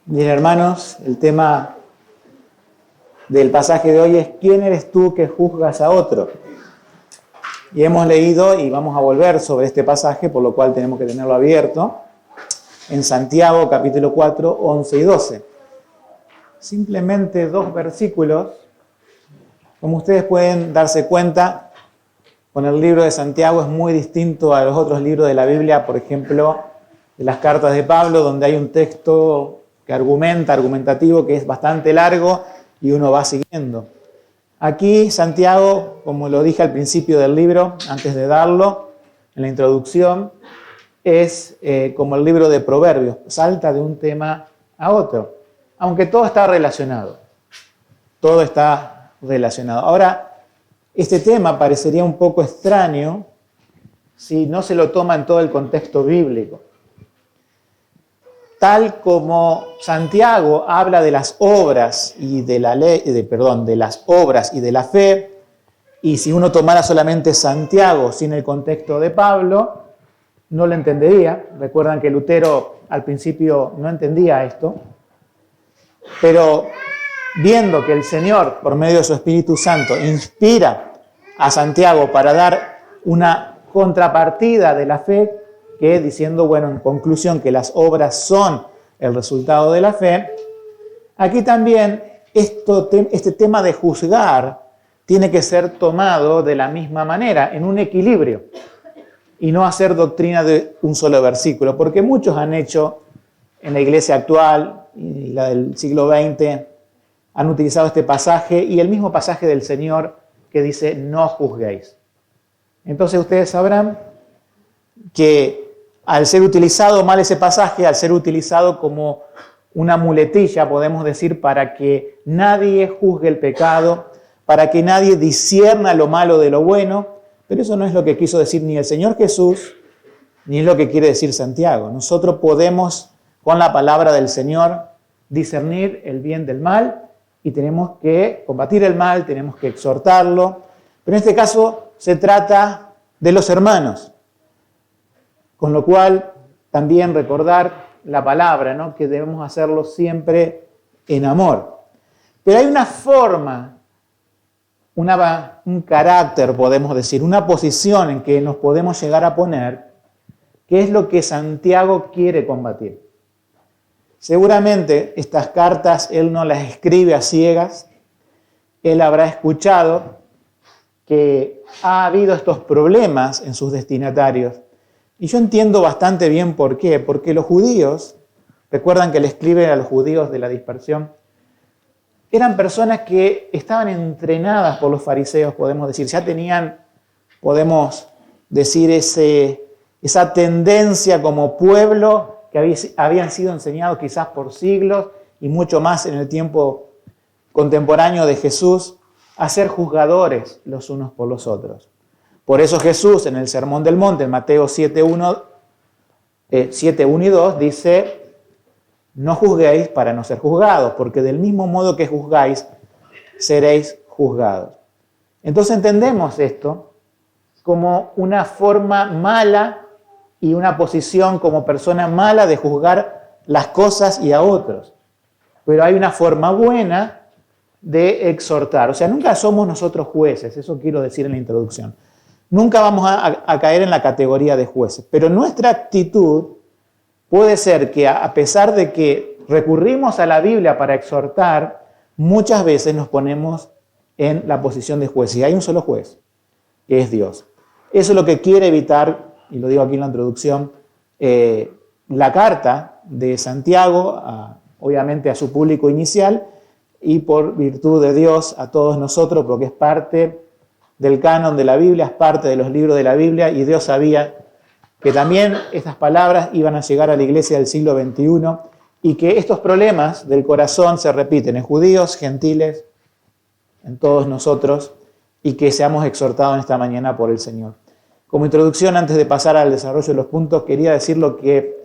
Bien, hermanos, el tema del pasaje de hoy es ¿quién eres tú que juzgas a otro? Y hemos leído y vamos a volver sobre este pasaje, por lo cual tenemos que tenerlo abierto, en Santiago capítulo 4, 11 y 12. Simplemente dos versículos. Como ustedes pueden darse cuenta, con el libro de Santiago es muy distinto a los otros libros de la Biblia, por ejemplo, de las cartas de Pablo, donde hay un texto que argumentativo, que es bastante largo y uno va siguiendo. Aquí Santiago, como lo dije al principio del libro, antes de darlo, en la introducción, es como el libro de Proverbios, salta de un tema a otro, aunque todo está relacionado. Todo está relacionado. Ahora, este tema parecería un poco extraño si no se lo toma en todo el contexto bíblico. Tal como Santiago habla de las obras y de la ley, de las obras y de la fe, y si uno tomara solamente Santiago sin el contexto de Pablo, no lo entendería. Recuerdan que Lutero al principio no entendía esto, pero viendo que el Señor, por medio de su Espíritu Santo, inspira a Santiago para dar una contrapartida de la fe, que diciendo, bueno, en conclusión, que las obras son el resultado de la fe, aquí también este tema de juzgar tiene que ser tomado de la misma manera, en un equilibrio, y no hacer doctrina de un solo versículo, porque muchos han hecho en la iglesia actual y la del siglo XX, han utilizado este pasaje y el mismo pasaje del Señor que dice, no juzguéis. Entonces ustedes sabrán que al ser utilizado mal ese pasaje, al ser utilizado como una muletilla, podemos decir, para que nadie juzgue el pecado, para que nadie discierna lo malo de lo bueno, pero eso no es lo que quiso decir ni el Señor Jesús, ni es lo que quiere decir Santiago. Nosotros podemos, con la palabra del Señor, discernir el bien del mal y tenemos que combatir el mal, tenemos que exhortarlo, pero en este caso se trata de los hermanos. Con lo cual, también recordar la palabra, ¿no? Que debemos hacerlo siempre en amor. Pero hay una forma, un carácter, podemos decir, una posición en que nos podemos llegar a poner, que es lo que Santiago quiere combatir. Seguramente estas cartas él no las escribe a ciegas, él habrá escuchado que ha habido estos problemas en sus destinatarios. Y yo entiendo bastante bien por qué, porque los judíos, recuerdan que le escribe a los judíos de la dispersión, eran personas que estaban entrenadas por los fariseos, podemos decir, ya tenían, podemos decir, esa tendencia como pueblo que habían sido enseñados quizás por siglos y mucho más en el tiempo contemporáneo de Jesús, a ser juzgadores los unos por los otros. Por eso Jesús en el Sermón del Monte, en Mateo 7:1 y 2, dice, no juzguéis para no ser juzgados, porque del mismo modo que juzgáis, seréis juzgados. Entonces entendemos esto como una forma mala y una posición como persona mala de juzgar las cosas y a otros. Pero hay una forma buena de exhortar. O sea, nunca somos nosotros jueces, eso quiero decir en la introducción. Nunca vamos a caer en la categoría de jueces, pero nuestra actitud puede ser que a pesar de que recurrimos a la Biblia para exhortar, muchas veces nos ponemos en la posición de juez. Y hay un solo juez, que es Dios. Eso es lo que quiere evitar, y lo digo aquí en la introducción, la carta de Santiago, obviamente a su público inicial, y por virtud de Dios a todos nosotros, porque es parte del canon de la Biblia, es parte de los libros de la Biblia, y Dios sabía que también estas palabras iban a llegar a la iglesia del siglo XXI y que estos problemas del corazón se repiten en judíos, gentiles, en todos nosotros, y que seamos exhortados en esta mañana por el Señor. Como introducción, antes de pasar al desarrollo de los puntos, quería decir lo que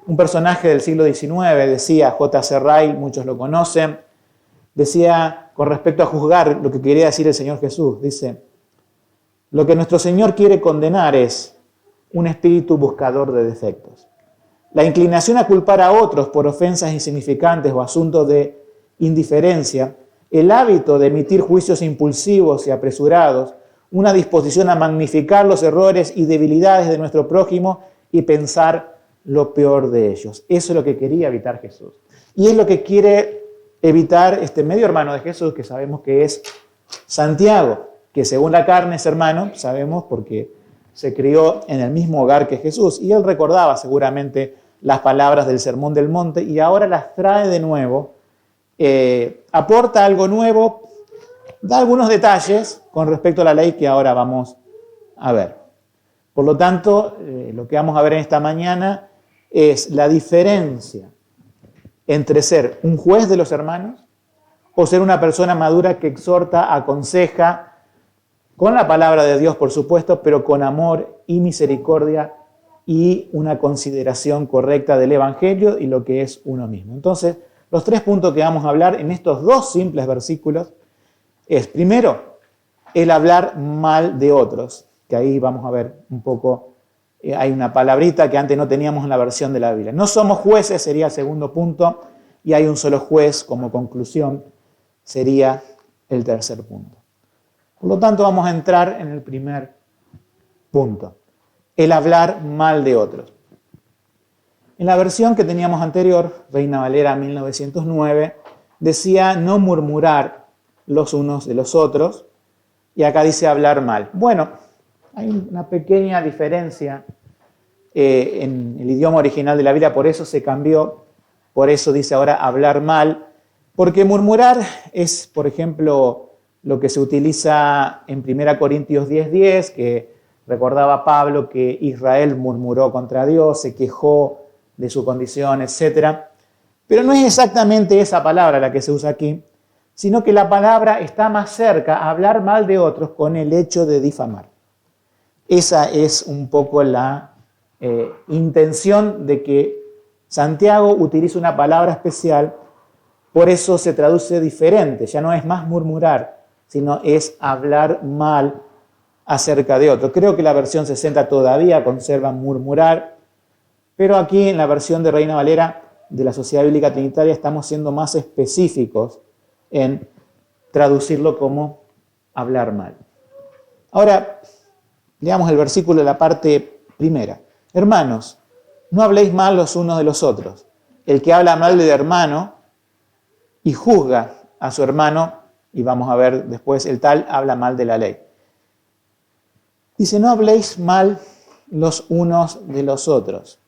un personaje del siglo XIX decía, J.C. Ryle, muchos lo conocen, decía con respecto a juzgar lo que quería decir el Señor Jesús, dice, lo que nuestro Señor quiere condenar es un espíritu buscador de defectos. La inclinación a culpar a otros por ofensas insignificantes o asuntos de indiferencia, el hábito de emitir juicios impulsivos y apresurados, una disposición a magnificar los errores y debilidades de nuestro prójimo y pensar lo peor de ellos. Eso es lo que quería evitar Jesús. Y es lo que quiere evitar este medio hermano de Jesús, que sabemos que es Santiago, que según la carne es hermano, sabemos porque se crió en el mismo hogar que Jesús. Y él recordaba seguramente las palabras del Sermón del Monte y ahora las trae de nuevo, aporta algo nuevo, da algunos detalles con respecto a la ley que ahora vamos a ver. Por lo tanto, lo que vamos a ver en esta mañana es la diferencia entre ser un juez de los hermanos o ser una persona madura que exhorta, aconseja, con la palabra de Dios, por supuesto, pero con amor y misericordia y una consideración correcta del Evangelio y lo que es uno mismo. Entonces, los 3 puntos que vamos a hablar en estos 2 simples versículos es, primero, el hablar mal de otros, que ahí vamos a ver un poco, hay una palabrita que antes no teníamos en la versión de la Biblia. No somos jueces, sería el segundo punto, y hay un solo juez como conclusión, sería el tercer punto. Por lo tanto, vamos a entrar en el primer punto, el hablar mal de otros. En la versión que teníamos anterior, Reina Valera 1909, decía no murmurar los unos de los otros, y acá dice hablar mal. Bueno, hay una pequeña diferencia en el idioma original de la Biblia, por eso se cambió, por eso dice ahora hablar mal, porque murmurar es, por ejemplo, lo que se utiliza en 1 Corintios 10:10, que recordaba Pablo que Israel murmuró contra Dios, se quejó de su condición, etc. Pero no es exactamente esa palabra la que se usa aquí, sino que la palabra está más cerca a hablar mal de otros con el hecho de difamar. Esa es un poco la intención de que Santiago utiliza una palabra especial, por eso se traduce diferente, ya no es más murmurar, sino es hablar mal acerca de otro. Creo que la versión 60 todavía conserva murmurar, pero aquí en la versión de Reina Valera de la Sociedad Bíblica Trinitaria estamos siendo más específicos en traducirlo como hablar mal. Ahora, leamos el versículo de la parte primera. Hermanos, no habléis mal los unos de los otros. El que habla mal del hermano y juzga a su hermano, y vamos a ver después, el tal habla mal de la ley. Dice, no habléis mal los unos de los otros.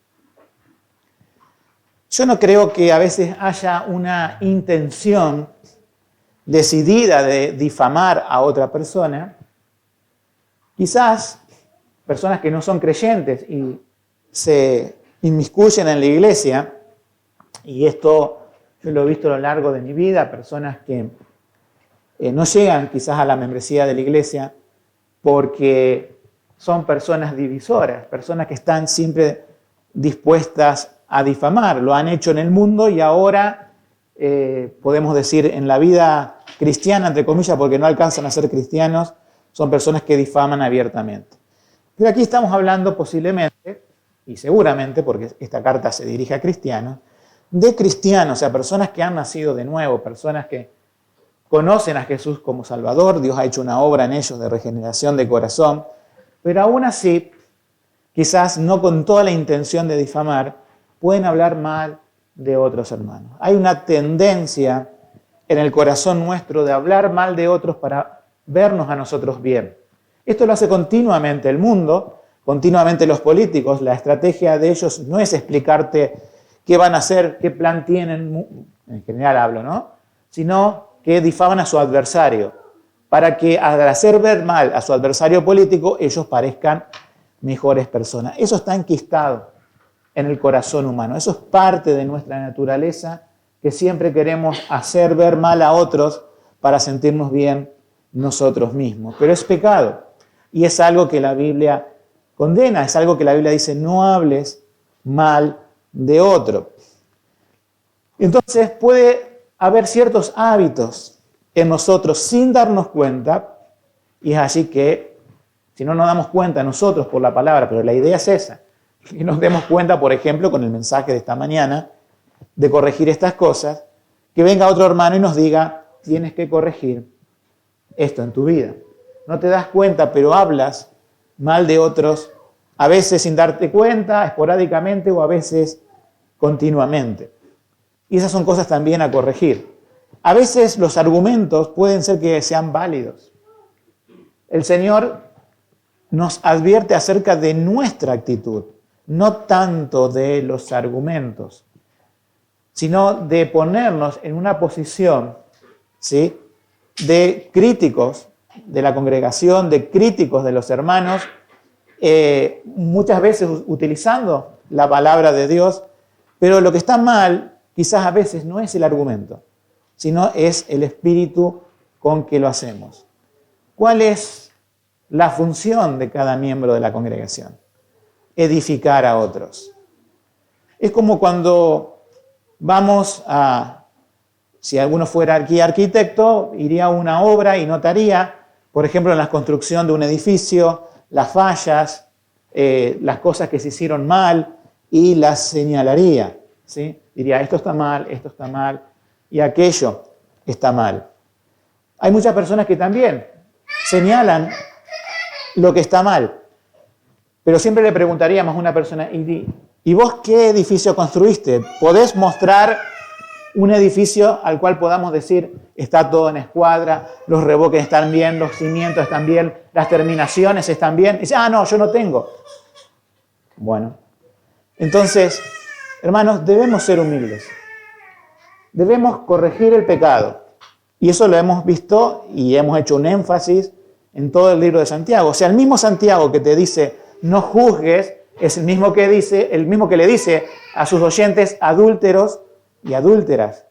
Yo no creo que a veces haya una intención decidida de difamar a otra persona. Quizás personas que no son creyentes y se inmiscuyen en la iglesia, y esto yo lo he visto a lo largo de mi vida, personas que no llegan quizás a la membresía de la iglesia porque son personas divisoras, personas que están siempre dispuestas a difamar. Lo han hecho en el mundo y ahora podemos decir en la vida cristiana, entre comillas, porque no alcanzan a ser cristianos, son personas que difaman abiertamente. Pero aquí estamos hablando posiblemente, y seguramente, porque esta carta se dirige a cristianos, de cristianos, o sea, personas que han nacido de nuevo, personas que conocen a Jesús como Salvador, Dios ha hecho una obra en ellos de regeneración de corazón, pero aún así, quizás no con toda la intención de difamar, pueden hablar mal de otros hermanos. Hay una tendencia en el corazón nuestro de hablar mal de otros para vernos a nosotros bien. Esto lo hace continuamente el mundo, continuamente los políticos. La estrategia de ellos no es explicarte qué van a hacer, qué plan tienen, en general hablo, ¿no? Sino que difaman a su adversario, para que al hacer ver mal a su adversario político, ellos parezcan mejores personas. Eso está enquistado en el corazón humano. Eso es parte de nuestra naturaleza, que siempre queremos hacer ver mal a otros para sentirnos bien nosotros mismos. Pero es pecado y es algo que la Biblia condena, es algo que la Biblia dice, no hables mal de otro. Entonces puede haber ciertos hábitos en nosotros sin darnos cuenta, y es así que, si no nos damos cuenta nosotros por la palabra, pero la idea es esa, y nos demos cuenta, por ejemplo, con el mensaje de esta mañana, de corregir estas cosas, que venga otro hermano y nos diga, tienes que corregir esto en tu vida. No te das cuenta, pero hablas mal de otros, a veces sin darte cuenta, esporádicamente o a veces continuamente. Y esas son cosas también a corregir. A veces los argumentos pueden ser que sean válidos. El Señor nos advierte acerca de nuestra actitud, no tanto de los argumentos, sino de ponernos en una posición, ¿sí?, de críticos de la congregación, de críticos de los hermanos, muchas veces utilizando la palabra de Dios, pero lo que está mal quizás a veces no es el argumento, sino es el espíritu con que lo hacemos. ¿Cuál es la función de cada miembro de la congregación? Edificar a otros. Es como cuando vamos a, si alguno fuera aquí arquitecto, iría a una obra y notaría, por ejemplo, en la construcción de un edificio, las fallas, las cosas que se hicieron mal y las señalaría, ¿sí? Diría, esto está mal y aquello está mal. Hay muchas personas que también señalan lo que está mal, pero siempre le preguntaríamos a una persona, ¿y vos qué edificio construiste? ¿Podés mostrar un edificio al cual podamos decir, está todo en escuadra, los revoques están bien, los cimientos están bien, las terminaciones están bien? Y dice, no, yo no tengo. Bueno, entonces, hermanos, debemos ser humildes. Debemos corregir el pecado. Y eso lo hemos visto y hemos hecho un énfasis en todo el libro de Santiago. O sea, el mismo Santiago que te dice, no juzgues, es el mismo que le dice a sus oyentes adúlteros y adúlteras.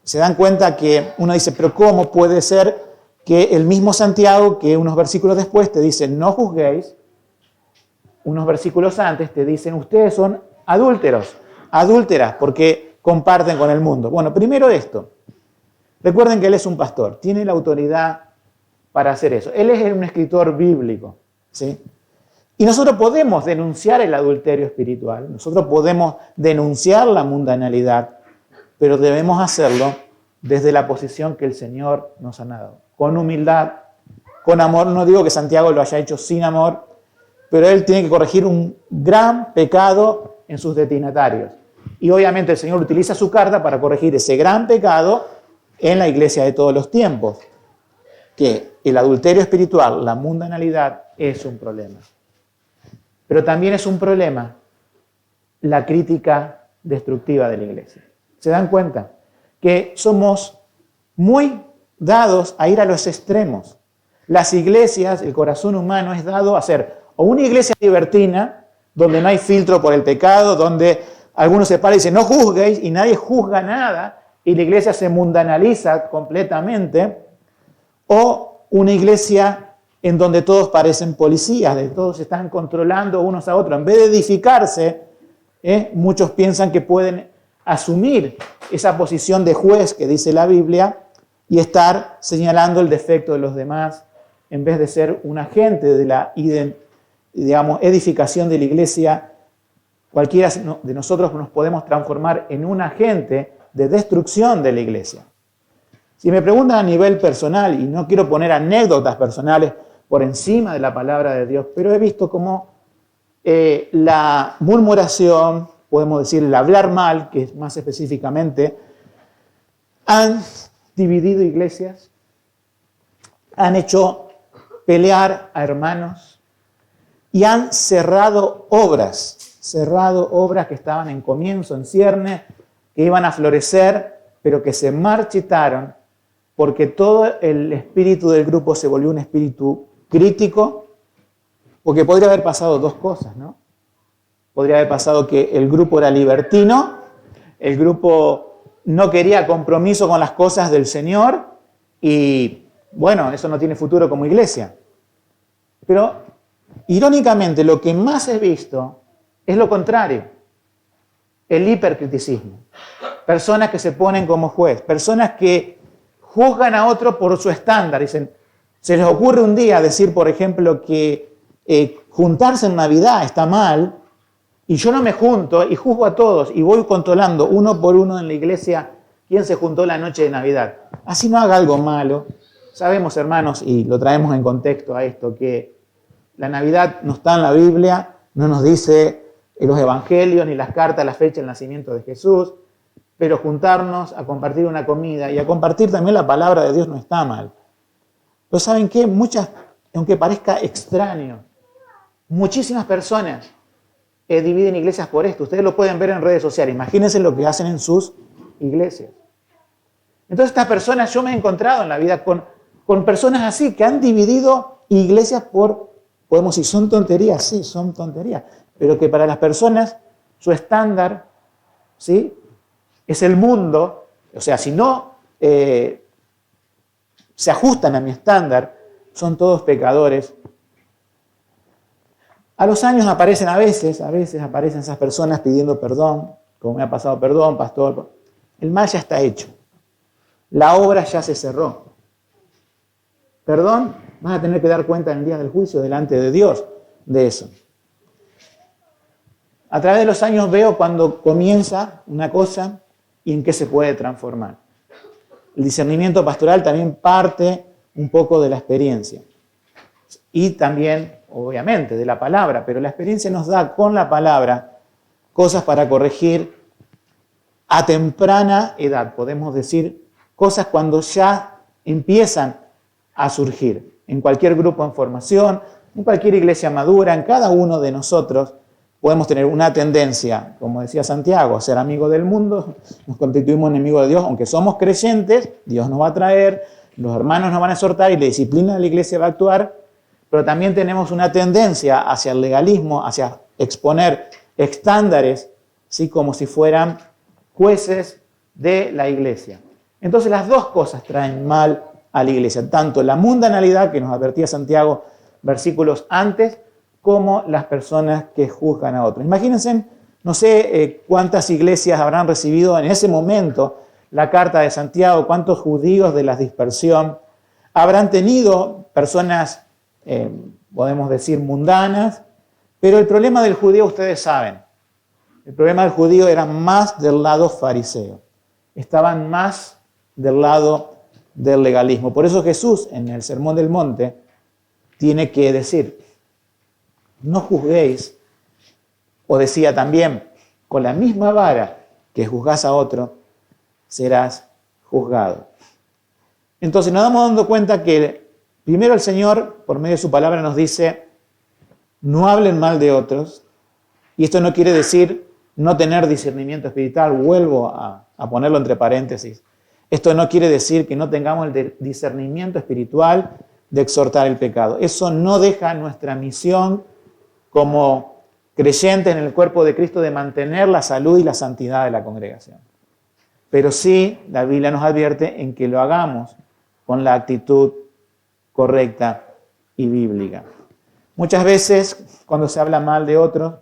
Se dan cuenta que uno dice, pero ¿cómo puede ser que el mismo Santiago, que unos versículos después te dice, no juzguéis, unos versículos antes te dicen, ustedes son adúlteros, adúlteras, porque comparten con el mundo? Bueno, primero esto. Recuerden que él es un pastor, tiene la autoridad para hacer eso. Él es un escritor bíblico, ¿sí? Y nosotros podemos denunciar el adulterio espiritual, nosotros podemos denunciar la mundanalidad, pero debemos hacerlo desde la posición que el Señor nos ha dado, con humildad, con amor. No digo que Santiago lo haya hecho sin amor, pero él tiene que corregir un gran pecado en sus destinatarios. Y obviamente el Señor utiliza su carta para corregir ese gran pecado en la iglesia de todos los tiempos, que el adulterio espiritual, la mundanalidad, es un problema. Pero también es un problema la crítica destructiva de la iglesia. ¿Se dan cuenta? Que somos muy dados a ir a los extremos. Las iglesias, el corazón humano es dado a ser o una iglesia libertina, donde no hay filtro por el pecado, donde algunos se paran y dicen, no juzguéis, y nadie juzga nada, y la iglesia se mundanaliza completamente, o una iglesia en donde todos parecen policías, de todos se están controlando unos a otros. En vez de edificarse, muchos piensan que pueden asumir esa posición de juez que dice la Biblia y estar señalando el defecto de los demás, en vez de ser un agente de la edificación de la iglesia. Cualquiera de nosotros nos podemos transformar en un agente de destrucción de la iglesia. Si me preguntan a nivel personal, y no quiero poner anécdotas personales por encima de la palabra de Dios, pero he visto cómo la murmuración, podemos decir el hablar mal, que es más específicamente, han dividido iglesias, han hecho pelear a hermanos y han cerrado obras que estaban en comienzo, en cierne, que iban a florecer, pero que se marchitaron porque todo el espíritu del grupo se volvió un espíritu crítico, porque podría haber pasado dos cosas, ¿no? Podría haber pasado que el grupo era libertino, el grupo no quería compromiso con las cosas del Señor y, bueno, eso no tiene futuro como iglesia. Pero, irónicamente, lo que más he visto es lo contrario, el hipercriticismo. Personas que se ponen como juez, personas que juzgan a otro por su estándar. Dicen, se les ocurre un día decir, por ejemplo, que juntarse en Navidad está mal, y yo no me junto y juzgo a todos y voy controlando uno por uno en la iglesia quién se juntó la noche de Navidad. Así no haga algo malo. Sabemos, hermanos, y lo traemos en contexto a esto, que la Navidad no está en la Biblia, no nos dice en los evangelios ni las cartas la fecha del nacimiento de Jesús, pero juntarnos a compartir una comida y a compartir también la palabra de Dios no está mal. Pero ¿saben qué? Aunque parezca extraño, muchísimas personas dividen iglesias por esto. Ustedes lo pueden ver en redes sociales. Imagínense lo que hacen en sus iglesias. Entonces estas personas, yo me he encontrado en la vida con personas así, que han dividido iglesias podemos decir, son tonterías, sí, son tonterías, pero que para las personas su estándar, ¿sí?, es el mundo. O sea, si no se ajustan a mi estándar, son todos pecadores. A los años a veces aparecen esas personas pidiendo perdón, como me ha pasado, perdón, pastor. El mal ya está hecho. La obra ya se cerró. Perdón, vas a tener que dar cuenta en el día del juicio delante de Dios de eso. A través de los años veo cuando comienza una cosa y en qué se puede transformar. El discernimiento pastoral también parte un poco de la experiencia. Y también, obviamente, de la palabra, pero la experiencia nos da con la palabra cosas para corregir a temprana edad, podemos decir, cosas cuando ya empiezan a surgir. En cualquier grupo en formación, en cualquier iglesia madura, en cada uno de nosotros, podemos tener una tendencia, como decía Santiago, a ser amigo del mundo, nos constituimos enemigos de Dios, aunque somos creyentes, Dios nos va a traer, los hermanos nos van a exhortar y la disciplina de la iglesia va a actuar, pero también tenemos una tendencia hacia el legalismo, hacia exponer estándares, ¿sí?, como si fueran jueces de la iglesia. Entonces las dos cosas traen mal a la iglesia, tanto la mundanalidad que nos advertía Santiago versículos antes, como las personas que juzgan a otros. Imagínense, no sé cuántas iglesias habrán recibido en ese momento la carta de Santiago, cuántos judíos de la dispersión habrán tenido personas, podemos decir, mundanas, pero el problema del judío, ustedes saben, el problema del judío era más del lado fariseo, estaban más del lado del legalismo. Por eso Jesús, en el Sermón del Monte, tiene que decir, no juzguéis, o decía también, con la misma vara que juzgás a otro, serás juzgado. Entonces nos damos dando cuenta que primero el Señor, por medio de su palabra, nos dice, no hablen mal de otros, y esto no quiere decir no tener discernimiento espiritual, vuelvo a ponerlo entre paréntesis. Esto no quiere decir que no tengamos el discernimiento espiritual de exhortar el pecado. Eso no deja nuestra misión como creyentes en el cuerpo de Cristo de mantener la salud y la santidad de la congregación. Pero sí, la Biblia nos advierte en que lo hagamos con la actitud correcta y bíblica. Muchas veces, cuando se habla mal de otros,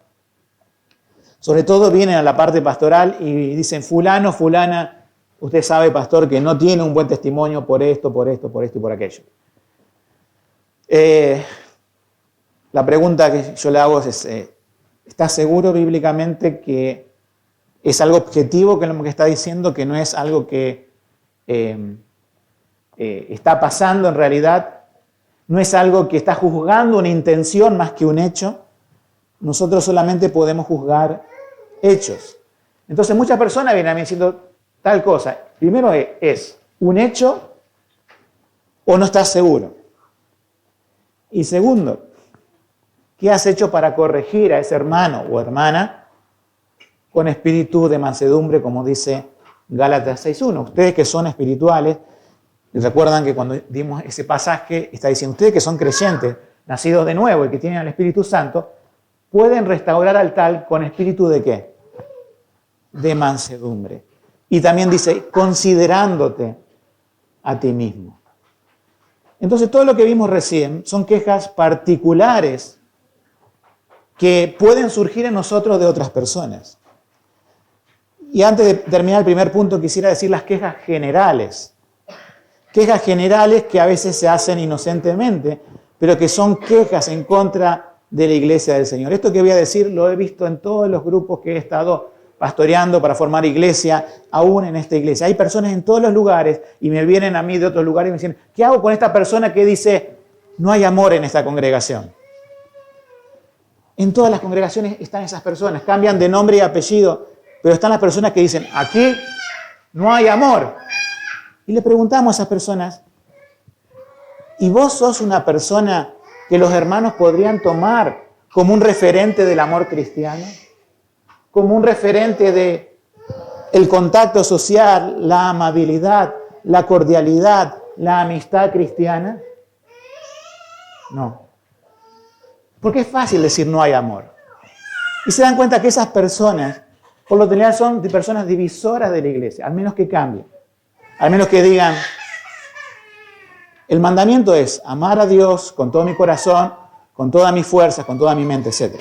sobre todo vienen a la parte pastoral y dicen, fulano, fulana, usted sabe, pastor, que no tiene un buen testimonio por esto, por esto, por esto y por aquello. La pregunta que yo le hago es, ¿está seguro bíblicamente que es algo objetivo que lo que está diciendo, que no es algo que está pasando en realidad? ¿No es algo que está juzgando una intención más que un hecho? Nosotros solamente podemos juzgar hechos. Entonces muchas personas vienen a mí diciendo tal cosa. Primero es un hecho o no estás seguro. Y segundo, ¿qué has hecho para corregir a ese hermano o hermana con espíritu de mansedumbre, como dice Gálatas 6.1? Ustedes que son espirituales, recuerdan que cuando dimos ese pasaje, está diciendo, ustedes que son creyentes, nacidos de nuevo y que tienen al Espíritu Santo, pueden restaurar al tal con espíritu de ¿qué? De mansedumbre. Y también dice, considerándote a ti mismo. Entonces, todo lo que vimos recién son quejas particulares que pueden surgir en nosotros de otras personas. Y antes de terminar el primer punto, quisiera decir las quejas generales. Quejas generales que a veces se hacen inocentemente, pero que son quejas en contra de la iglesia del Señor. Esto que voy a decir lo he visto en todos los grupos que he estado pastoreando para formar iglesia, aún en esta iglesia. Hay personas en todos los lugares y me vienen a mí de otros lugares y me dicen, ¿qué hago con esta persona que dice, no hay amor en esta congregación? En todas las congregaciones están esas personas, cambian de nombre y apellido, pero están las personas que dicen, aquí no hay amor. Y le preguntamos a esas personas, ¿y vos sos una persona que los hermanos podrían tomar como un referente del amor cristiano? Como un referente de el contacto social, la amabilidad, la cordialidad, la amistad cristiana? No. Porque es fácil decir no hay amor. Y se dan cuenta que esas personas, por lo general, son personas divisoras de la iglesia, al menos que cambien. Al menos que digan, el mandamiento es amar a Dios con todo mi corazón, con todas mis fuerzas, con toda mi mente, etc.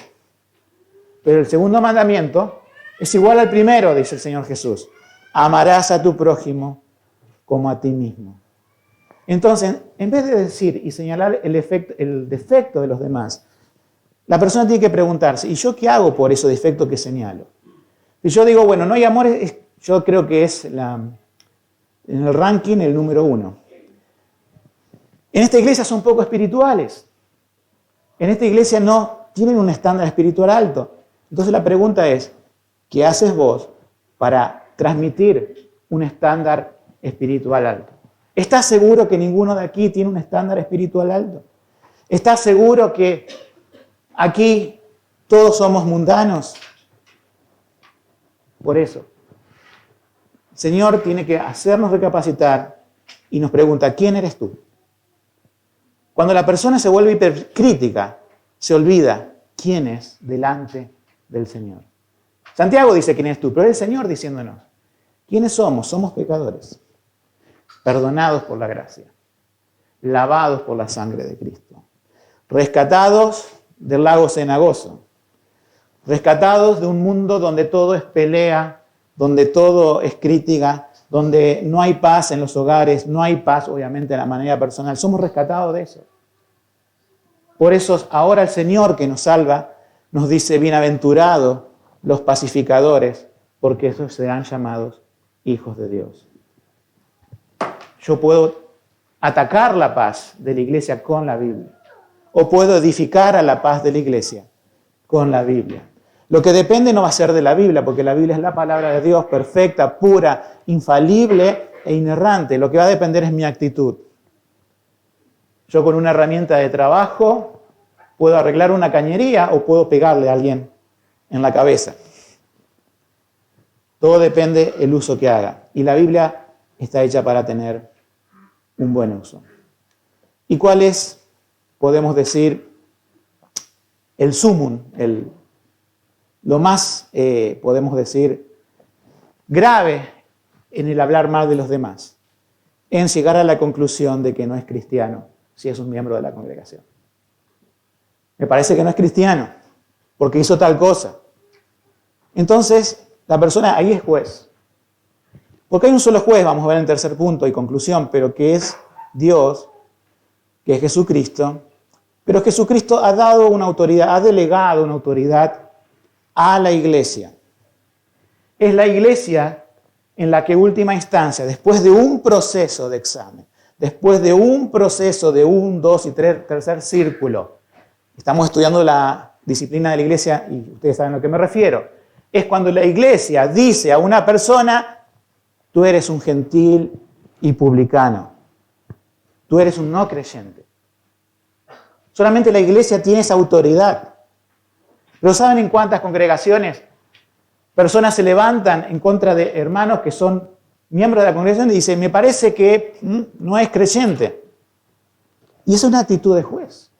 Pero el segundo mandamiento es igual al primero, dice el Señor Jesús. Amarás a tu prójimo como a ti mismo. Entonces, en vez de decir y señalar el defecto de los demás, la persona tiene que preguntarse, ¿y yo qué hago por ese defecto que señalo? Si yo digo, bueno, no hay amor, yo creo que es en el ranking el número 1. En esta iglesia son poco espirituales. En esta iglesia no tienen un estándar espiritual alto. Entonces la pregunta es, ¿qué haces vos para transmitir un estándar espiritual alto? ¿Estás seguro que ninguno de aquí tiene un estándar espiritual alto? ¿Estás seguro que aquí todos somos mundanos? Por eso, el Señor tiene que hacernos recapacitar y nos pregunta, ¿quién eres tú? Cuando la persona se vuelve hipercrítica, se olvida quién es delante del Señor. Santiago dice quién es tú, pero es el Señor diciéndonos, ¿quiénes somos? Somos pecadores, perdonados por la gracia, lavados por la sangre de Cristo, rescatados del lago cenagoso, rescatados de un mundo donde todo es pelea, donde todo es crítica, donde no hay paz en los hogares, no hay paz obviamente de la manera personal. Somos rescatados de eso. Por eso ahora el Señor que nos salva nos dice, bienaventurados los pacificadores, porque esos serán llamados hijos de Dios. Yo puedo atacar la paz de la iglesia con la Biblia, o puedo edificar a la paz de la iglesia con la Biblia. Lo que depende no va a ser de la Biblia, porque la Biblia es la palabra de Dios, perfecta, pura, infalible e inerrante. Lo que va a depender es mi actitud. Yo con una herramienta de trabajo puedo arreglar una cañería o puedo pegarle a alguien en la cabeza. Todo depende del uso que haga. Y la Biblia está hecha para tener un buen uso. ¿Y cuál es, podemos decir, el sumum, lo más, podemos decir, grave en el hablar mal de los demás? En llegar a la conclusión de que no es cristiano si es un miembro de la congregación. Me parece que no es cristiano porque hizo tal cosa. Entonces, la persona ahí es juez. Porque hay un solo juez, vamos a ver en el tercer punto y conclusión, pero que es Dios, que es Jesucristo. Pero Jesucristo ha dado una autoridad, ha delegado una autoridad a la iglesia. Es la iglesia en la que última instancia, después de un proceso de examen, después de un proceso de 1, 2 y 3, tercer círculo, estamos estudiando la disciplina de la iglesia y ustedes saben a lo que me refiero, es cuando la iglesia dice a una persona, tú eres un gentil y publicano, tú eres un no creyente. Solamente la iglesia tiene esa autoridad. Pero ¿saben en cuántas congregaciones personas se levantan en contra de hermanos que son miembros de la congregación y dicen, me parece que no es creyente? Y es una actitud de juez.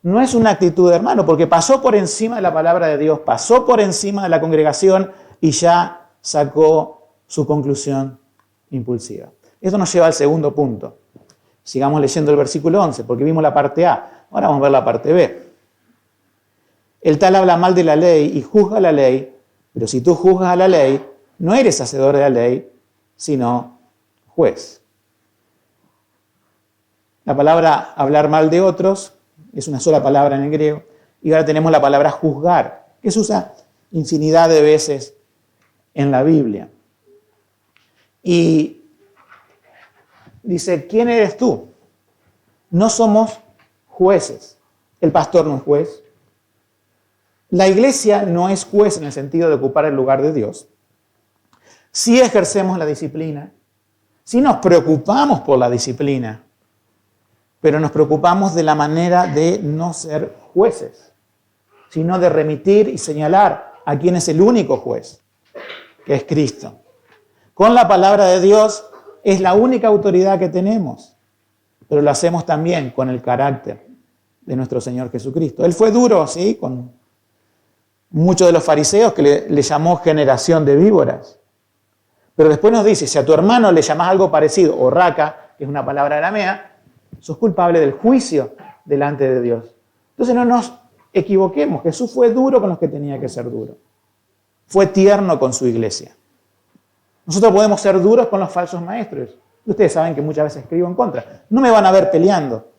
No es una actitud de hermano, porque pasó por encima de la palabra de Dios, pasó por encima de la congregación y ya sacó su conclusión impulsiva. Esto nos lleva al segundo punto. Sigamos leyendo el versículo 11, porque vimos la parte A. Ahora vamos a ver la parte B. El tal habla mal de la ley y juzga la ley, pero si tú juzgas a la ley, no eres hacedor de la ley, sino juez. La palabra hablar mal de otros es una sola palabra en el griego. Y ahora tenemos la palabra juzgar, que se usa infinidad de veces en la Biblia. Y dice, ¿quién eres tú? No somos jueces. El pastor no es juez. La iglesia no es juez en el sentido de ocupar el lugar de Dios. Sí ejercemos la disciplina, sí nos preocupamos por la disciplina, pero nos preocupamos de la manera de no ser jueces, sino de remitir y señalar a quién es el único juez, que es Cristo. Con la palabra de Dios es la única autoridad que tenemos, pero lo hacemos también con el carácter de nuestro Señor Jesucristo. Él fue duro, ¿sí?, con muchos de los fariseos, que le llamó generación de víboras. Pero después nos dice, si a tu hermano le llamás algo parecido, o raca, que es una palabra aramea, sos culpable del juicio delante de Dios. Entonces no nos equivoquemos, Jesús fue duro con los que tenía que ser duro. Fue tierno con su iglesia. Nosotros podemos ser duros con los falsos maestros. Ustedes saben que muchas veces escribo en contra. No me van a ver peleando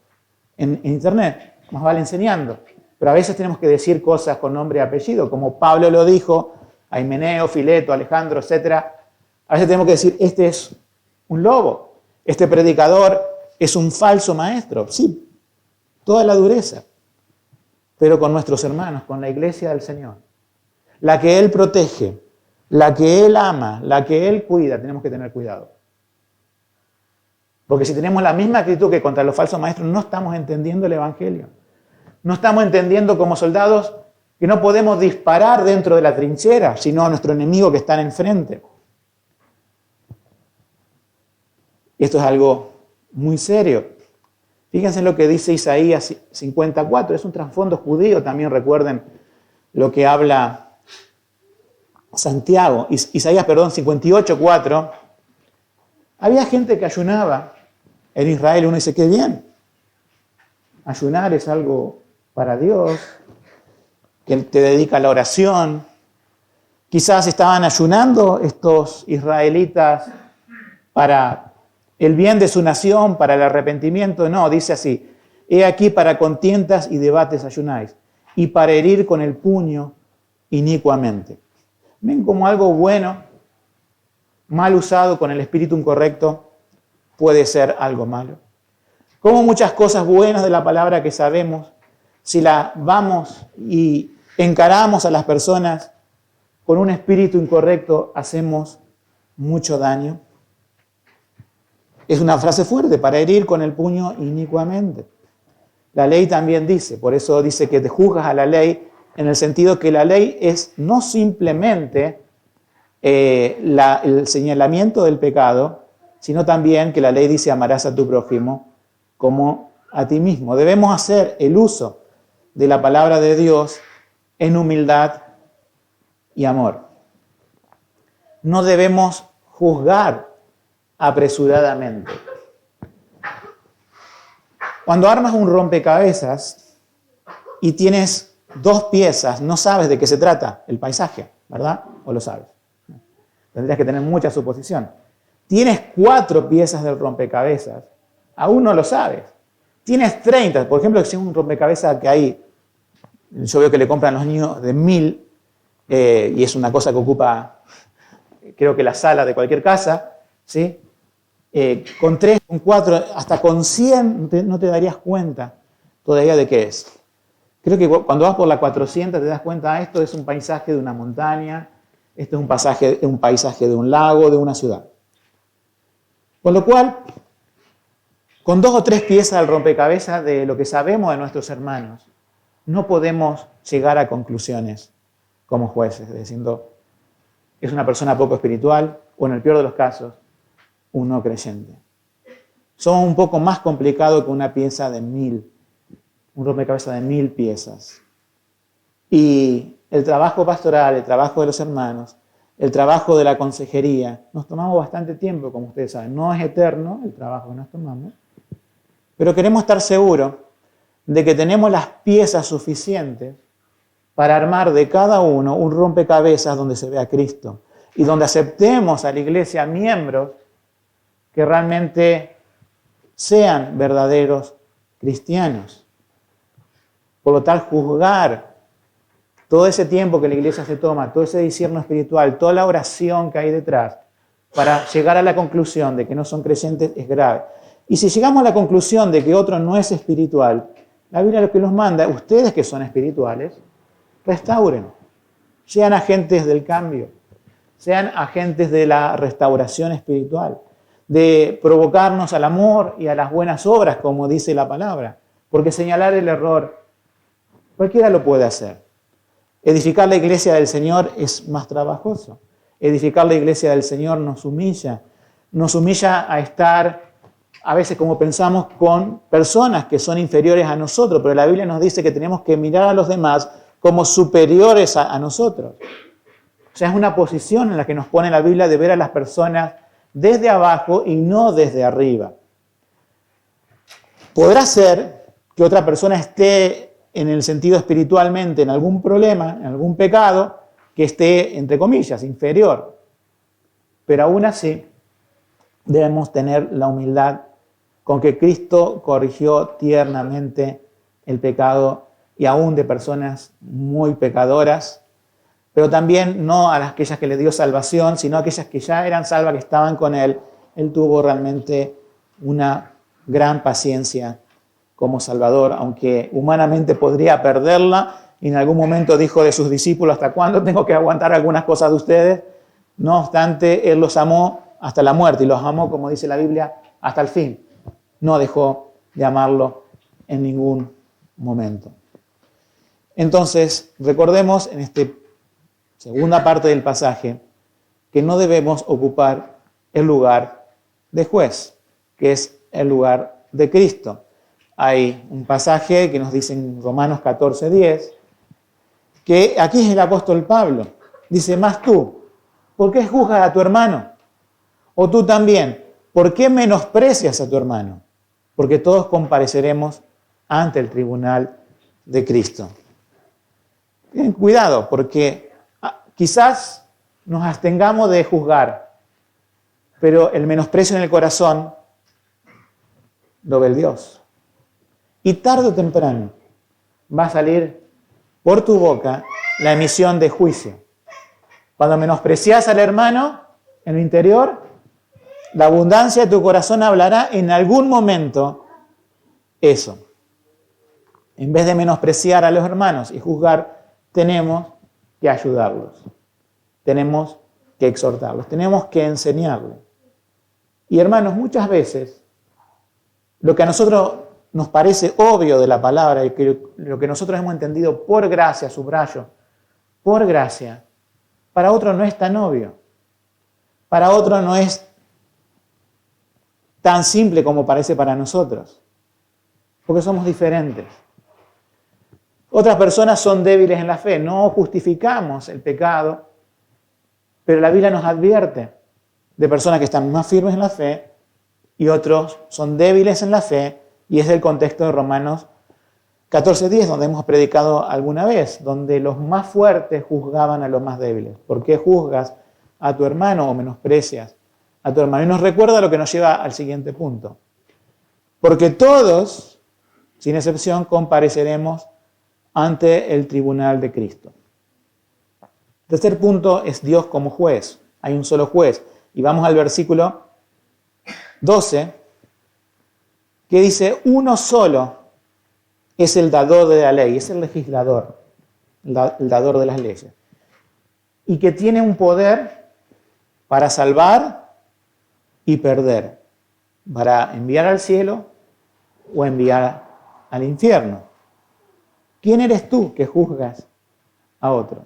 en internet, más vale enseñando. Pero a veces tenemos que decir cosas con nombre y apellido, como Pablo lo dijo a Himeneo, Fileto, Alejandro, etc. A veces tenemos que decir, este es un lobo, este predicador es un falso maestro. Sí, toda la dureza, pero con nuestros hermanos, con la iglesia del Señor. La que Él protege, la que Él ama, la que Él cuida, tenemos que tener cuidado. Porque si tenemos la misma actitud que contra los falsos maestros, no estamos entendiendo el Evangelio. No estamos entendiendo como soldados que no podemos disparar dentro de la trinchera, sino a nuestro enemigo que está enfrente. Esto es algo muy serio. Fíjense en lo que dice Isaías 54, es un trasfondo judío, también recuerden lo que habla Santiago. Isaías 58:4. Había gente que ayunaba en Israel, uno dice, qué bien. Ayunar es algo para Dios, que te dedica a la oración. Quizás estaban ayunando estos israelitas para el bien de su nación, para el arrepentimiento. No, dice así, he aquí para contiendas y debates ayunáis, y para herir con el puño inicuamente. Ven como algo bueno, mal usado con el espíritu incorrecto, puede ser algo malo. Como muchas cosas buenas de la palabra que sabemos, si la vamos y encaramos a las personas con un espíritu incorrecto, hacemos mucho daño. Es una frase fuerte, para herir con el puño inicuamente. La ley también dice, por eso dice que te juzgas a la ley, en el sentido que la ley es no simplemente el señalamiento del pecado, sino también que la ley dice amarás a tu prójimo como a ti mismo. Debemos hacer el uso de la palabra de Dios en humildad y amor. No debemos juzgar apresuradamente. Cuando armas un rompecabezas y tienes dos piezas, no sabes de qué se trata el paisaje, ¿verdad? ¿O lo sabes? Tendrías que tener mucha suposición. Tienes 4 piezas del rompecabezas, aún no lo sabes. Tienes 30, por ejemplo, si es un rompecabezas que hay, yo veo que le compran los niños de 1000, y es una cosa que ocupa, creo que la sala de cualquier casa, ¿sí? Con 3, con 4, hasta con 100 no te darías cuenta todavía de qué es. Creo que cuando vas por la 400 te das cuenta, esto es un paisaje de una montaña, esto es un paisaje de un lago, de una ciudad. Con lo cual, con 2 o 3 piezas del rompecabezas de lo que sabemos de nuestros hermanos, no podemos llegar a conclusiones como jueces, diciendo, es una persona poco espiritual, o en el peor de los casos, un no creyente. Son un poco más complicados que una pieza de 1000, un rompecabezas de 1000 piezas. Y el trabajo pastoral, el trabajo de los hermanos, el trabajo de la consejería, nos tomamos bastante tiempo, como ustedes saben. No es eterno el trabajo que nos tomamos, pero queremos estar seguros de que tenemos las piezas suficientes para armar de cada uno un rompecabezas donde se vea a Cristo y donde aceptemos a la iglesia miembros que realmente sean verdaderos cristianos. Por lo tal, juzgar todo ese tiempo que la iglesia se toma, todo ese discernimiento espiritual, toda la oración que hay detrás, para llegar a la conclusión de que no son creyentes es grave. Y si llegamos a la conclusión de que otro no es espiritual, la Biblia lo que nos manda, ustedes que son espirituales, restauren. Sean agentes del cambio, sean agentes de la restauración espiritual, de provocarnos al amor y a las buenas obras, como dice la palabra. Porque señalar el error, cualquiera lo puede hacer. Edificar la iglesia del Señor es más trabajoso. Edificar la iglesia del Señor nos humilla a estar, a veces como pensamos, con personas que son inferiores a nosotros, pero la Biblia nos dice que tenemos que mirar a los demás como superiores a nosotros. O sea, es una posición en la que nos pone la Biblia de ver a las personas desde abajo y no desde arriba. Podrá ser que otra persona esté en el sentido espiritualmente en algún problema, en algún pecado, que esté, entre comillas, inferior. Pero aún así, debemos tener la humildad con que Cristo corrigió tiernamente el pecado y aún de personas muy pecadoras, pero también no a aquellas que le dio salvación, sino a aquellas que ya eran salvas, que estaban con Él. Él tuvo realmente una gran paciencia como Salvador, aunque humanamente podría perderla, y en algún momento dijo de sus discípulos, ¿hasta cuándo tengo que aguantar algunas cosas de ustedes? No obstante, Él los amó hasta la muerte, y los amó, como dice la Biblia, hasta el fin. No dejó de amarlo en ningún momento. Entonces, recordemos en esta segunda parte del pasaje que no debemos ocupar el lugar de juez, que es el lugar de Cristo. Hay un pasaje que nos dice en Romanos 14:10, que aquí es el apóstol Pablo. Dice, mas tú, ¿por qué juzgas a tu hermano? O tú también, ¿por qué menosprecias a tu hermano? Porque todos compareceremos ante el tribunal de Cristo. Ten cuidado, porque quizás nos abstengamos de juzgar, pero el menosprecio en el corazón lo ve el Dios. Y tarde o temprano va a salir por tu boca la emisión de juicio. Cuando menosprecias al hermano en lo interior, la abundancia de tu corazón hablará en algún momento eso. En vez de menospreciar a los hermanos y juzgar, tenemos que ayudarlos. Tenemos que exhortarlos. Tenemos que enseñarles. Y hermanos, muchas veces lo que a nosotros nos parece obvio de la palabra y que lo que nosotros hemos entendido por gracia, subrayo, por gracia, para otro no es tan obvio. Para otro no es tan simple como parece para nosotros. Porque somos diferentes. Otras personas son débiles en la fe. No justificamos el pecado, pero la Biblia nos advierte de personas que están más firmes en la fe y otros son débiles en la fe, y es el contexto de Romanos 14:10, donde hemos predicado alguna vez, donde los más fuertes juzgaban a los más débiles. ¿Por qué juzgas a tu hermano o menosprecias a tu hermano? Y nos recuerda lo que nos lleva al siguiente punto. Porque todos, sin excepción, compareceremos ante el tribunal de Cristo. El tercer punto es Dios como juez. Hay un solo juez. Y vamos al versículo 12, que dice, uno solo es el dador de la ley, es el legislador, el dador de las leyes, y que tiene un poder para salvar y perder, para enviar al cielo o enviar al infierno. ¿Quién eres tú que juzgas a otros?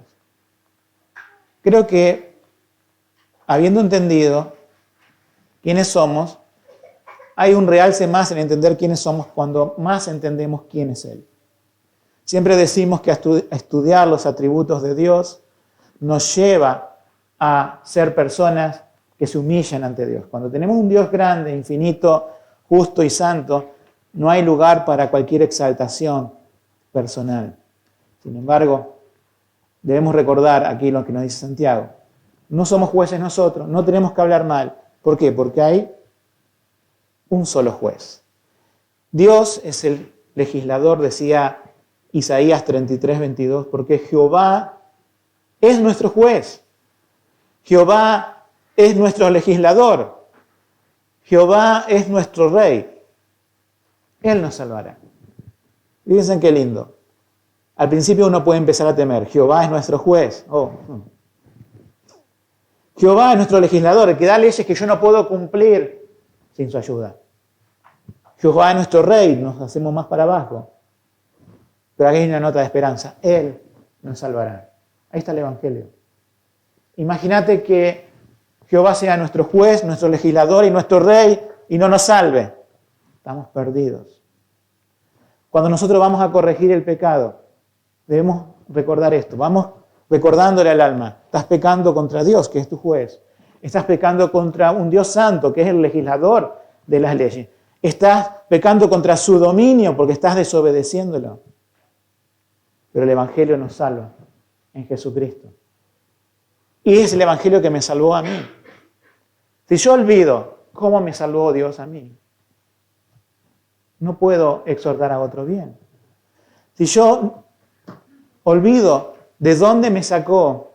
Creo que, habiendo entendido quiénes somos, hay un realce más en entender quiénes somos cuando más entendemos quién es Él. Siempre decimos que estudiar los atributos de Dios nos lleva a ser personas que se humillan ante Dios. Cuando tenemos un Dios grande, infinito, justo y santo, no hay lugar para cualquier exaltación personal. Sin embargo, debemos recordar aquí lo que nos dice Santiago. No somos jueces nosotros, no tenemos que hablar mal. ¿Por qué? Porque hay un solo juez. Dios es el legislador, decía Isaías 33:22, porque Jehová es nuestro juez. Jehová es nuestro legislador. Jehová es nuestro rey. Él nos salvará. Fíjense qué lindo. Al principio uno puede empezar a temer. Jehová es nuestro juez. Jehová es nuestro legislador, el que da leyes que yo no puedo cumplir sin su ayuda. Jehová es nuestro rey, nos hacemos más para abajo. Pero aquí hay una nota de esperanza. Él nos salvará. Ahí está el Evangelio. Imagínate que Jehová sea nuestro juez, nuestro legislador y nuestro rey y no nos salve. Estamos perdidos. Cuando nosotros vamos a corregir el pecado, debemos recordar esto. Vamos recordándole al alma, estás pecando contra Dios, que es tu juez. Estás pecando contra un Dios santo, que es el legislador de las leyes. Estás pecando contra su dominio porque estás desobedeciéndolo. Pero el Evangelio nos salva en Jesucristo. Y es el Evangelio que me salvó a mí. Si yo olvido cómo me salvó Dios a mí, no puedo exhortar a otro bien. Si yo olvido de dónde me sacó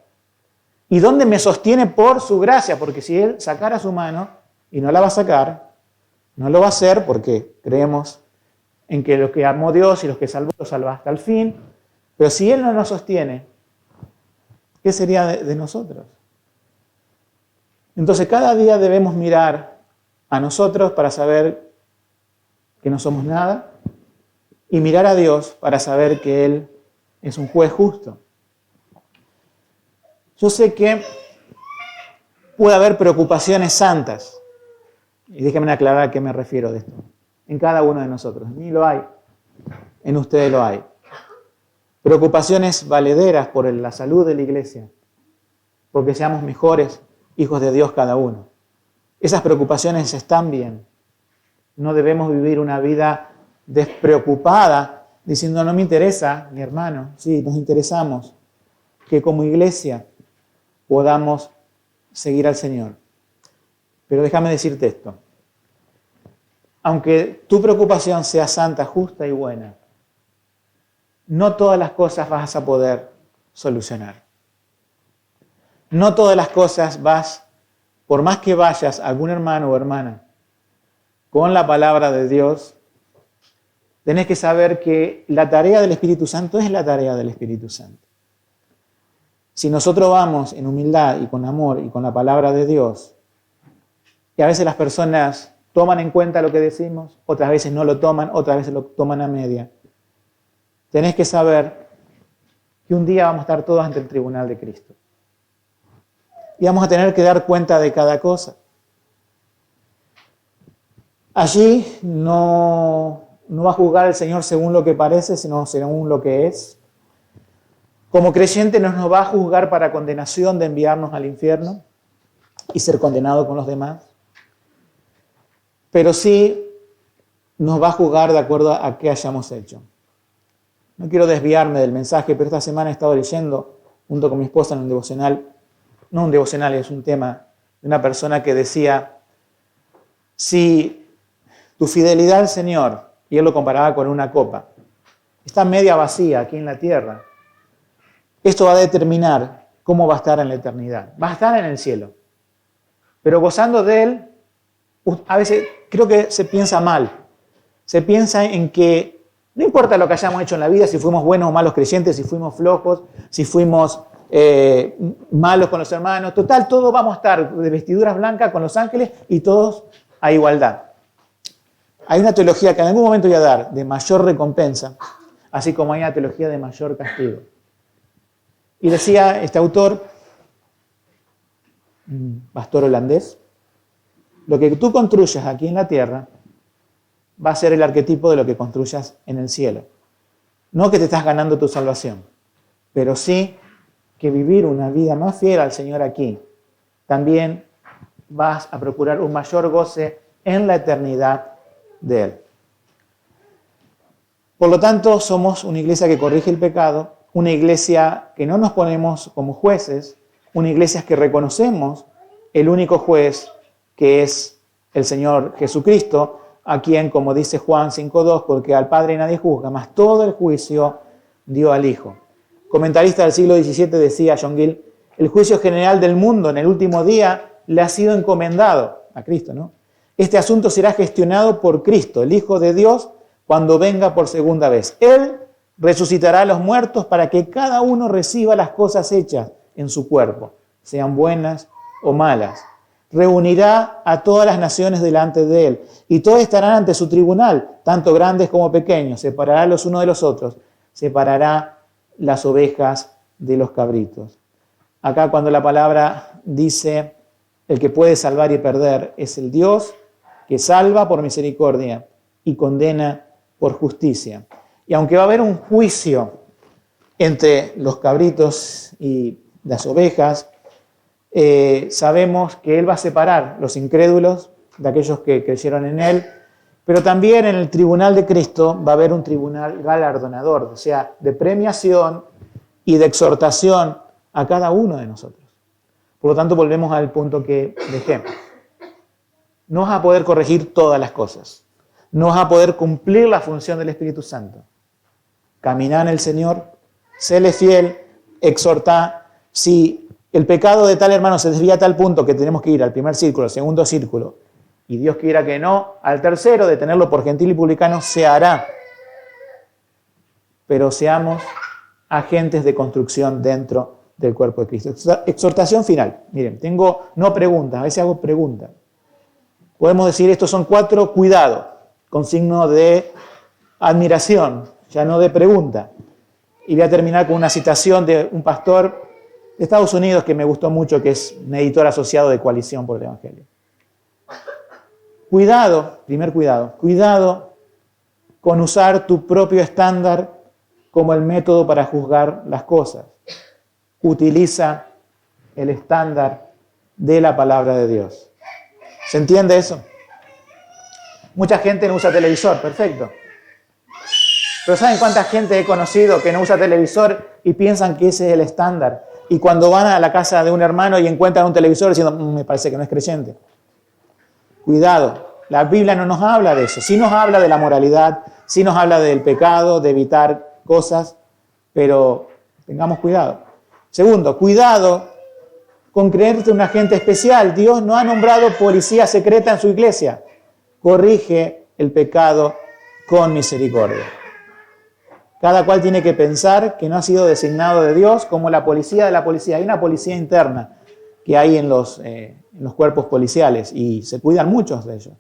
y dónde me sostiene por su gracia, porque si Él sacara su mano y no la va a sacar, no lo va a hacer porque creemos en que los que amó Dios y los que salvó, los salva hasta el fin. Pero si Él no nos sostiene, ¿qué sería de nosotros? Entonces cada día debemos mirar a nosotros para saber que no somos nada y mirar a Dios para saber que Él es un juez justo. Yo sé que puede haber preocupaciones santas. Y déjenme aclarar a qué me refiero de esto. En cada uno de nosotros. En mí lo hay. En ustedes lo hay. Preocupaciones valederas por la salud de la iglesia. Porque seamos mejores hijos de Dios cada uno. Esas preocupaciones están bien. No debemos vivir una vida despreocupada diciendo no me interesa, mi hermano. Sí, nos interesamos. Que como iglesia podamos seguir al Señor. Pero déjame decirte esto. Aunque tu preocupación sea santa, justa y buena, no todas las cosas vas a poder solucionar. No todas las cosas por más que vayas a algún hermano o hermana con la palabra de Dios, tenés que saber que la tarea del Espíritu Santo es la tarea del Espíritu Santo. Si nosotros vamos en humildad y con amor y con la palabra de Dios, y a veces las personas toman en cuenta lo que decimos, otras veces no lo toman, otras veces lo toman a media. Tenés que saber que un día vamos a estar todos ante el tribunal de Cristo. Y vamos a tener que dar cuenta de cada cosa. Allí no va a juzgar el Señor según lo que parece, sino según lo que es. Como creyente no nos va a juzgar para condenación de enviarnos al infierno y ser condenado con los demás. Pero sí nos va a juzgar de acuerdo a qué hayamos hecho. No quiero desviarme del mensaje, pero esta semana he estado leyendo junto con mi esposa en un devocional, no un devocional, es un tema de una persona que decía, si tu fidelidad al Señor, y él lo comparaba con una copa, está media vacía aquí en la tierra, esto va a determinar cómo va a estar en la eternidad. Va a estar en el cielo, pero gozando de él, a veces creo que se piensa mal. Se piensa en que no importa lo que hayamos hecho en la vida, si fuimos buenos o malos creyentes, si fuimos flojos, si fuimos malos con los hermanos. Total, todos vamos a estar de vestiduras blancas con los ángeles y todos a igualdad. Hay una teología que en algún momento voy a dar de mayor recompensa, así como hay una teología de mayor castigo. Y decía este autor, un pastor holandés, lo que tú construyas aquí en la tierra va a ser el arquetipo de lo que construyas en el cielo. No que te estás ganando tu salvación, pero sí que vivir una vida más fiel al Señor aquí, también vas a procurar un mayor goce en la eternidad de Él. Por lo tanto, somos una iglesia que corrige el pecado, una iglesia que no nos ponemos como jueces, una iglesia que reconocemos el único juez que es el Señor Jesucristo, a quien, como dice Juan 5:2, porque al Padre nadie juzga, mas todo el juicio dio al Hijo. Comentarista del siglo XVII decía, John Gill, el juicio general del mundo en el último día le ha sido encomendado a Cristo, ¿no? Este asunto será gestionado por Cristo, el Hijo de Dios, cuando venga por segunda vez. Él resucitará a los muertos para que cada uno reciba las cosas hechas en su cuerpo, sean buenas o malas. Reunirá a todas las naciones delante de él, y todos estarán ante su tribunal, tanto grandes como pequeños. Separará los unos de los otros, separará las ovejas de los cabritos. Acá cuando la palabra dice, el que puede salvar y perder es el Dios que salva por misericordia y condena por justicia. Y aunque va a haber un juicio entre los cabritos y las ovejas, sabemos que Él va a separar los incrédulos de aquellos que creyeron en Él, pero también en el tribunal de Cristo va a haber un tribunal galardonador, o sea, de premiación y de exhortación a cada uno de nosotros. Por lo tanto, volvemos al punto que dejé. No vas a poder corregir todas las cosas. No vas a poder cumplir la función del Espíritu Santo. Caminá en el Señor, séle fiel, exhortá. Si el pecado de tal hermano se desvía a tal punto que tenemos que ir al primer círculo, al segundo círculo, y Dios quiera que no, al tercero, de tenerlo por gentil y publicano, se hará. Pero seamos agentes de construcción dentro del cuerpo de Cristo. Exhortación final. Miren, tengo no preguntas, a veces hago preguntas. Podemos decir, estos son 4 cuidados, con signo de admiración, ya no de pregunta. Y voy a terminar con una citación de un pastor de Estados Unidos que me gustó mucho, que es un editor asociado de Coalición por el Evangelio. Cuidado, primer cuidado con usar tu propio estándar como el método para juzgar las cosas. Utiliza el estándar de la palabra de Dios. ¿Se entiende eso? Mucha gente no usa televisor, perfecto. Pero ¿saben cuánta gente he conocido que no usa televisor y piensan que ese es el estándar? Y cuando van a la casa de un hermano y encuentran un televisor diciendo, me parece que no es creyente. Cuidado, la Biblia no nos habla de eso. Sí nos habla de la moralidad, sí nos habla del pecado, de evitar cosas, pero tengamos cuidado. Segundo, cuidado con creerte un agente especial. Dios no ha nombrado policía secreta en su iglesia. Corrige el pecado con misericordia. Cada cual tiene que pensar que no ha sido designado de Dios como la policía de la policía. Hay una policía interna que hay en los cuerpos policiales y se cuidan muchos de ellos.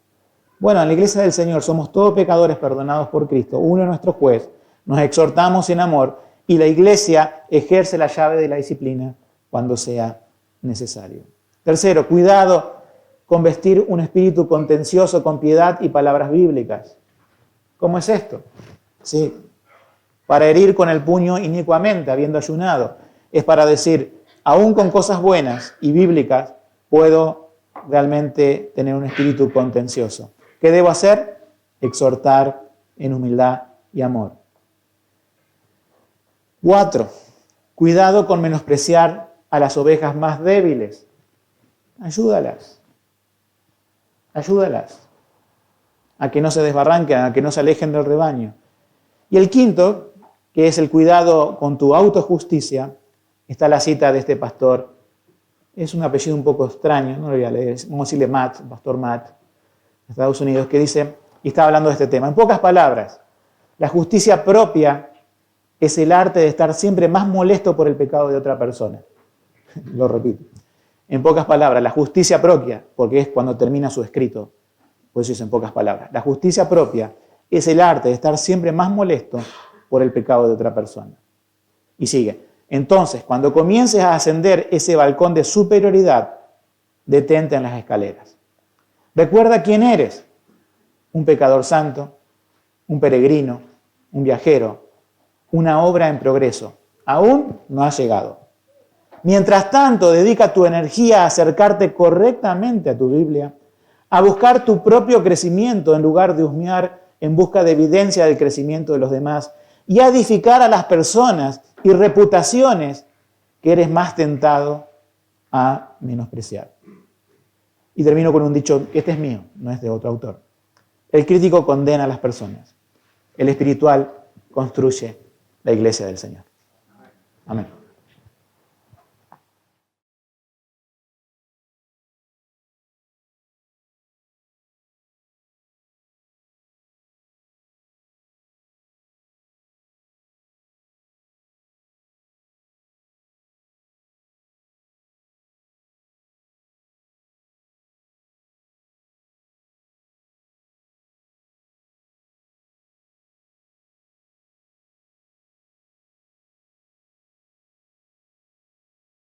Bueno, en la iglesia del Señor somos todos pecadores perdonados por Cristo. Uno es nuestro juez. Nos exhortamos en amor y la iglesia ejerce la llave de la disciplina cuando sea necesario. Tercero, cuidado con vestir un espíritu contencioso con piedad y palabras bíblicas. ¿Cómo es esto? Sí. Para herir con el puño inicuamente, habiendo ayunado. Es para decir, aún con cosas buenas y bíblicas, puedo realmente tener un espíritu contencioso. ¿Qué debo hacer? Exhortar en humildad y amor. 4. Cuidado con menospreciar a las ovejas más débiles. Ayúdalas. Ayúdalas a que no se desbarranquen, a que no se alejen del rebaño. Y el quinto, que es el cuidado con tu autojusticia, está la cita de este pastor. Es un apellido un poco extraño, no lo voy a leer, vamos a decirle Matt, pastor Matt, de Estados Unidos, que dice, y está hablando de este tema. En pocas palabras, la justicia propia es el arte de estar siempre más molesto por el pecado de otra persona. Lo repito. En pocas palabras, la justicia propia, porque es cuando termina su escrito, por eso dice en pocas palabras, la justicia propia es el arte de estar siempre más molesto por el pecado de otra persona. Y sigue. Entonces, cuando comiences a ascender ese balcón de superioridad, detente en las escaleras. Recuerda quién eres. Un pecador santo, un peregrino, un viajero, una obra en progreso. Aún no has llegado. Mientras tanto, dedica tu energía a acercarte correctamente a tu Biblia, a buscar tu propio crecimiento en lugar de husmear en busca de evidencia del crecimiento de los demás y a edificar a las personas y reputaciones que eres más tentado a menospreciar. Y termino con un dicho, que este es mío, no es de otro autor. El crítico condena a las personas, el espiritual construye la iglesia del Señor. Amén.